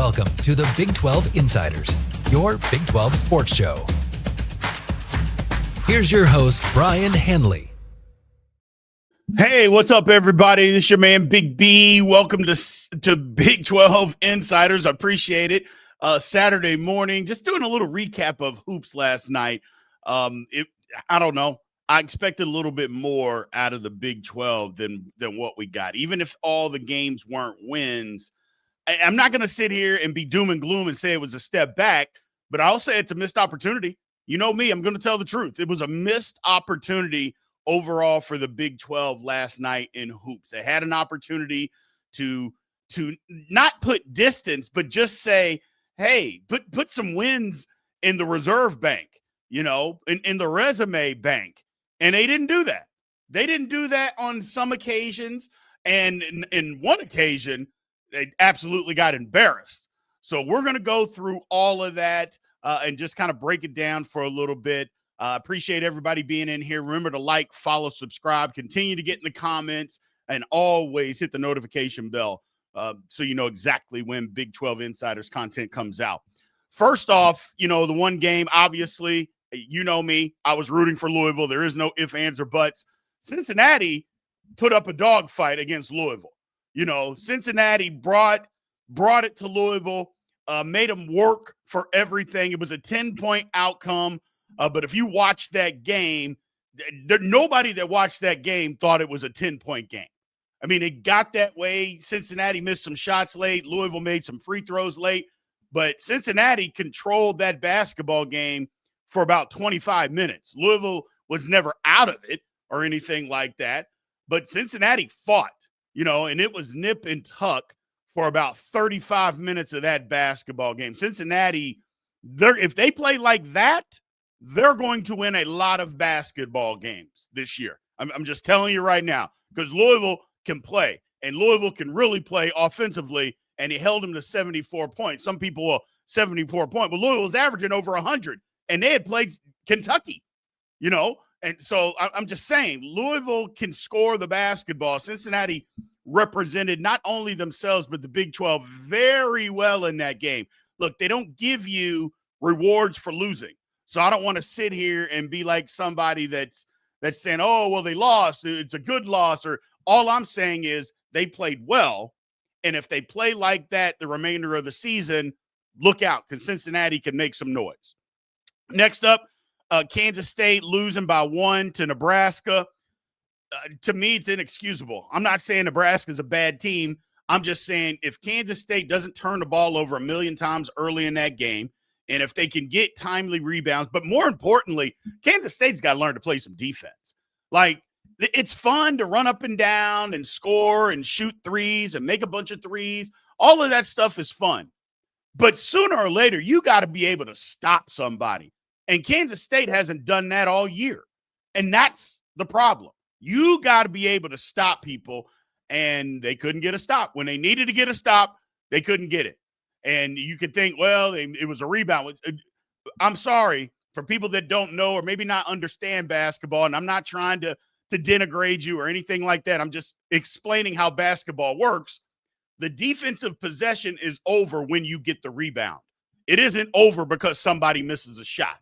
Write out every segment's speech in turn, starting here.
Welcome to the Big 12 Insiders, your Big 12 sports show. Here's your host, Brien Hanley. Hey, what's up, everybody? This is your man, Big B. Welcome to Big 12 Insiders. I appreciate it. Saturday morning, just doing a little recap of hoops last night. I don't know. I expected a little bit more out of the Big 12 than what we got. Even if all the games weren't wins, I'm not going to sit here and be doom and gloom and say it was a step back, but I'll say it's a missed opportunity. You know me, I'm going to tell the truth. It was a missed opportunity overall for the Big 12 last night in hoops. They had an opportunity to not put distance, but just say, hey, put some wins in the reserve bank, in the resume bank. And they didn't do that. They didn't do that on some occasions. And in one occasion, they absolutely got embarrassed. So we're going to go through all of that and just kind of break it down for a little bit. Appreciate everybody being in here. Remember to like, follow, subscribe, continue to get in the comments, and always hit the notification bell so you know exactly when Big 12 Insiders content comes out. First off, the one game, obviously, you know me, I was rooting for Louisville. There is no ifs, ands, or buts. Cincinnati put up a dogfight against Louisville. Cincinnati brought it to Louisville, made them work for everything. It was a 10-point outcome. But if you watch that game, nobody that watched that game thought it was a 10-point game. I mean, it got that way. Cincinnati missed some shots late. Louisville made some free throws late. But Cincinnati controlled that basketball game for about 25 minutes. Louisville was never out of it or anything like that. But Cincinnati fought, and it was nip and tuck for about 35 minutes of that basketball game. Cincinnati, if they play like that, they're going to win a lot of basketball games this year. I'm just telling you right now, because Louisville can play, and Louisville can really play offensively, and he held them to 74 points. Some people will 74 points, but Louisville was averaging over 100, and they had played Kentucky, And so I'm just saying, Louisville can score the basketball. Cincinnati represented not only themselves, but the Big 12 very well in that game. Look, they don't give you rewards for losing. So I don't want to sit here and be like somebody that's saying, oh, well, they lost. It's a good loss. Or all I'm saying is they played well. And if they play like that the remainder of the season, look out, because Cincinnati can make some noise. Next up, Kansas State losing by 1 to Nebraska. To me, it's inexcusable. I'm not saying Nebraska's a bad team. I'm just saying if Kansas State doesn't turn the ball over a million times early in that game, and if they can get timely rebounds, but more importantly, Kansas State's got to learn to play some defense. Like, it's fun to run up and down and score and shoot threes and make a bunch of threes. All of that stuff is fun. But sooner or later, you got to be able to stop somebody. And Kansas State hasn't done that all year. And that's the problem. You got to be able to stop people, and they couldn't get a stop. When they needed to get a stop, they couldn't get it. And you could think, well, it was a rebound. I'm sorry for people that don't know or maybe not understand basketball, and I'm not trying to denigrate you or anything like that. I'm just explaining how basketball works. The defensive possession is over when you get the rebound. It isn't over because somebody misses a shot.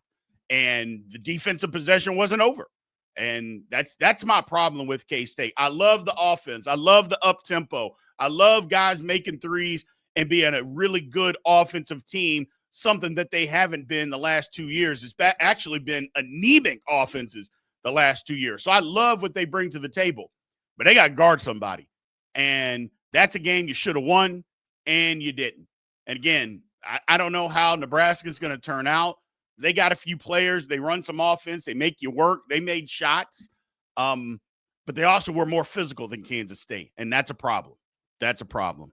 And the defensive possession wasn't over. And that's my problem with K-State. I love the offense. I love the up-tempo. I love guys making threes and being a really good offensive team, something that they haven't been the last 2 years. It's actually been anemic offenses the last 2 years. So I love what they bring to the table. But they got to guard somebody. And that's a game you should have won, and you didn't. And again, I don't know how Nebraska's going to turn out. They got a few players. They run some offense. They make you work. They made shots. But they also were more physical than Kansas State, and that's a problem. That's a problem.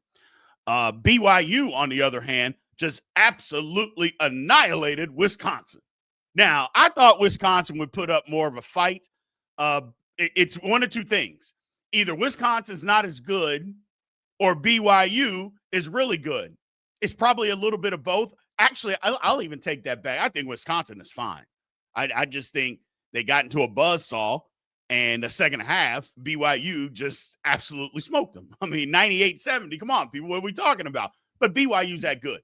BYU, on the other hand, just absolutely annihilated Wisconsin. Now, I thought Wisconsin would put up more of a fight. It's one of two things. Either Wisconsin's not as good or BYU is really good. It's probably a little bit of both. Actually, I'll even take that back. I think Wisconsin is fine. I just think they got into a buzzsaw, and the second half, BYU just absolutely smoked them. I mean, 98-70. Come on, people, what are we talking about? But BYU's that good.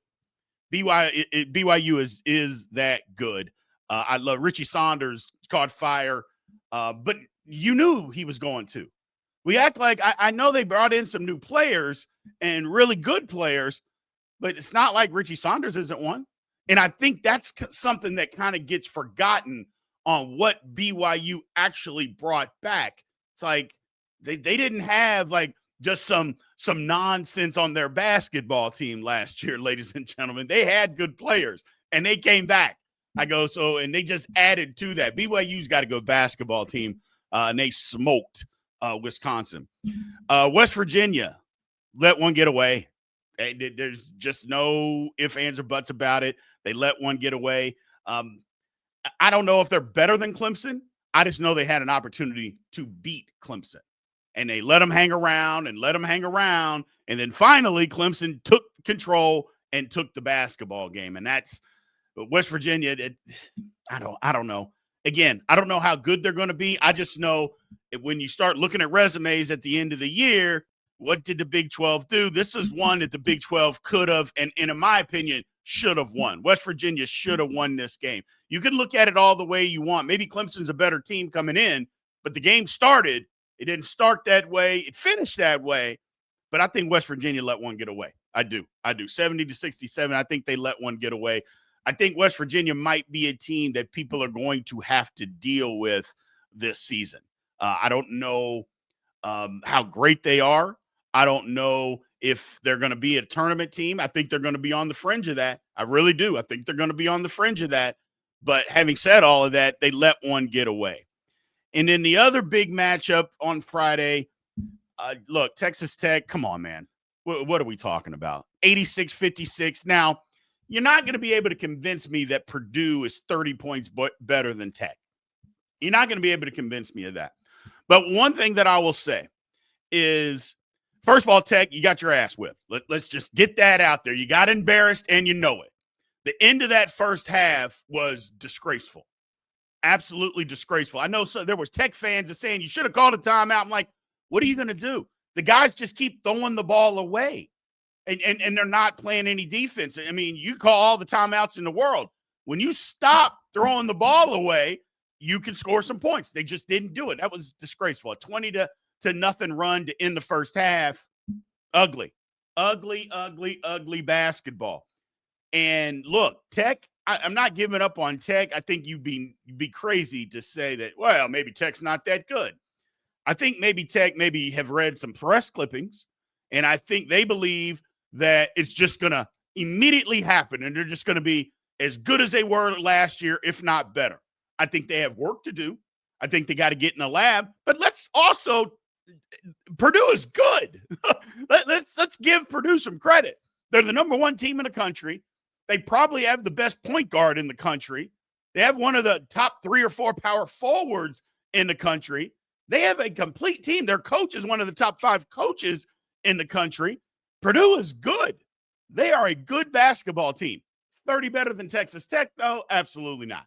BYU is that good. I love Richie Saunders caught fire, but you knew he was going to. We act like I know they brought in some new players and really good players, but it's not like Richie Saunders isn't one. And I think that's something that kind of gets forgotten on what BYU actually brought back. It's like they didn't have like just some nonsense on their basketball team last year, ladies and gentlemen. They had good players, and they came back. And they just added to that. BYU's got a good basketball team, and they smoked Wisconsin. West Virginia let one get away. There's just no ifs, ands, or buts about it. They let one get away. I don't know if they're better than Clemson. I just know they had an opportunity to beat Clemson. And they let them hang around. And then finally, Clemson took control and took the basketball game. And that's West Virginia. I don't know. Again, I don't know how good they're going to be. I just know when you start looking at resumes at the end of the year, what did the Big 12 do? This is one that the Big 12 could have, and in my opinion, should have won. West Virginia should have won this game. You can look at it all the way you want. Maybe Clemson's a better team coming in, but the game started. It didn't start that way. It finished that way. But I think West Virginia let one get away. I do. 70-67. I think they let one get away. I think West Virginia might be a team that people are going to have to deal with this season. I don't know how great they are. I don't know if they're going to be a tournament team. I think they're going to be on the fringe of that. I really do. I think they're going to be on the fringe of that. But having said all of that, they let one get away. And then the other big matchup on Friday, look, Texas Tech, come on, man. What are we talking about? 86-56. Now, you're not going to be able to convince me that Purdue is 30 points better than Tech. You're not going to be able to convince me of that. But one thing that I will say is, first of all, Tech, you got your ass whipped. Let's just get that out there. You got embarrassed, and you know it. The end of that first half was disgraceful. Absolutely disgraceful. I know there was Tech fans that saying you should have called a timeout. I'm like, what are you going to do? The guys just keep throwing the ball away, and they're not playing any defense. I mean, you call all the timeouts in the world. When you stop throwing the ball away, you can score some points. They just didn't do it. That was disgraceful. A 20-0 run to end the first half. Ugly basketball. And look, Tech, I'm not giving up on Tech. I think you'd be crazy to say that, well, maybe Tech's not that good. I think maybe Tech have read some press clippings, and I think they believe that it's just going to immediately happen, and they're just going to be as good as they were last year, if not better. I think they have work to do. I think they got to get in the lab. But let's also – Purdue is good. Let's give Purdue some credit. They're the number one team in the country. They probably have the best point guard in the country. They have one of the top 3 or 4 power forwards in the country. They have a complete team. Their coach is one of the top 5 coaches in the country. Purdue is good. They are a good basketball team. 30 better than Texas Tech, though? Absolutely not.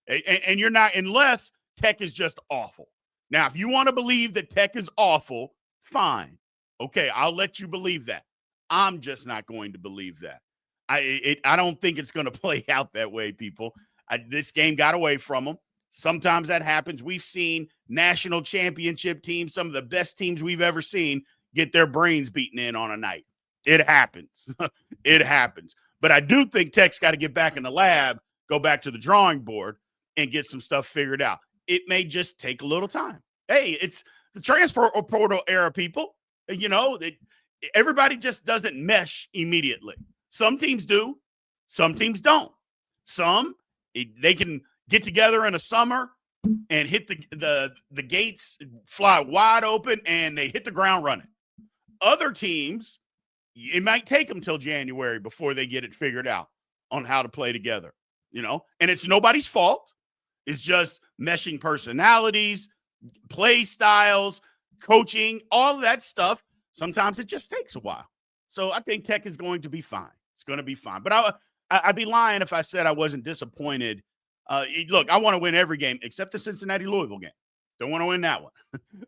And you're not, unless Tech is just awful. Now, if you want to believe that Tech is awful, fine. Okay, I'll let you believe that. I'm just not going to believe that. I don't think it's going to play out that way, people. This game got away from them. Sometimes that happens. We've seen national championship teams, some of the best teams we've ever seen, get their brains beaten in on a night. It happens. It happens. But I do think Tech's got to get back in the lab, go back to the drawing board, and get some stuff figured out. It may just take a little time. Hey, it's the transfer portal era, people. You know, everybody just doesn't mesh immediately. Some teams do. Some teams don't. Some, they can get together in the summer and hit the gates, fly wide open, and they hit the ground running. Other teams, it might take them till January before they get it figured out on how to play together, you know? And it's nobody's fault. It's just meshing personalities, play styles, coaching, all of that stuff. Sometimes it just takes a while. So I think Tech is going to be fine. It's going to be fine. But I'd be lying if I said I wasn't disappointed. Look, I want to win every game except the Cincinnati-Louisville game. Don't want to win that one.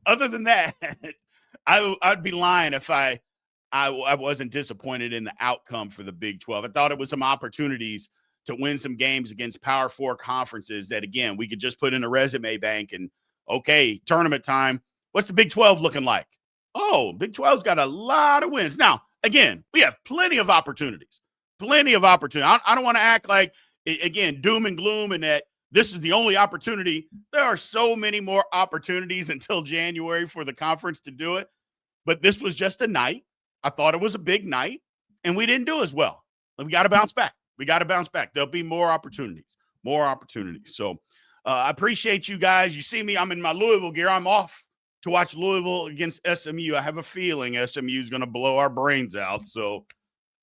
Other than that, I'd be lying if I I wasn't disappointed in the outcome for the Big 12. I thought it was some opportunities to win some games against Power 4 conferences that, again, we could just put in a resume bank and, okay, tournament time. What's the Big 12 looking like? Oh, Big 12's got a lot of wins. Now, again, we have plenty of opportunities. Plenty of opportunity. I don't want to act like, again, doom and gloom and that this is the only opportunity. There are so many more opportunities until January for the conference to do it. But this was just a night. I thought it was a big night, and we didn't do as well. We got to bounce back. There'll be more opportunities. So I appreciate you guys. You see me, I'm in my Louisville gear. I'm off to watch Louisville against SMU. I have a feeling SMU is going to blow our brains out. So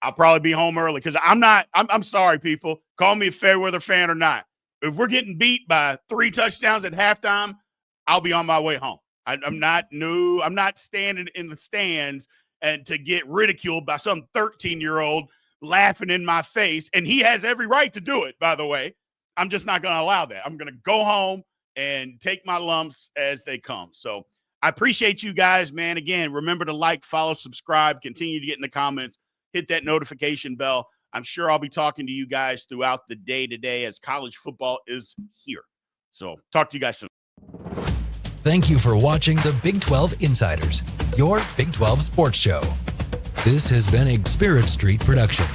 I'll probably be home early because I'm sorry, people. Call me a fair weather fan or not. If we're getting beat by 3 touchdowns at halftime, I'll be on my way home. I'm not standing in the stands and to get ridiculed by some 13-year-old laughing in my face. And he has every right to do it, by the way. I'm just not going to allow that. I'm going to go home and take my lumps as they come. So I appreciate you guys, man. Again, remember to like, follow, subscribe, continue to get in the comments, hit that notification bell. I'm sure I'll be talking to you guys throughout the day today as college football is here. So talk to you guys soon. Thank you for watching the Big 12 Insiders, your Big 12 sports show. This has been a Spirit Street production.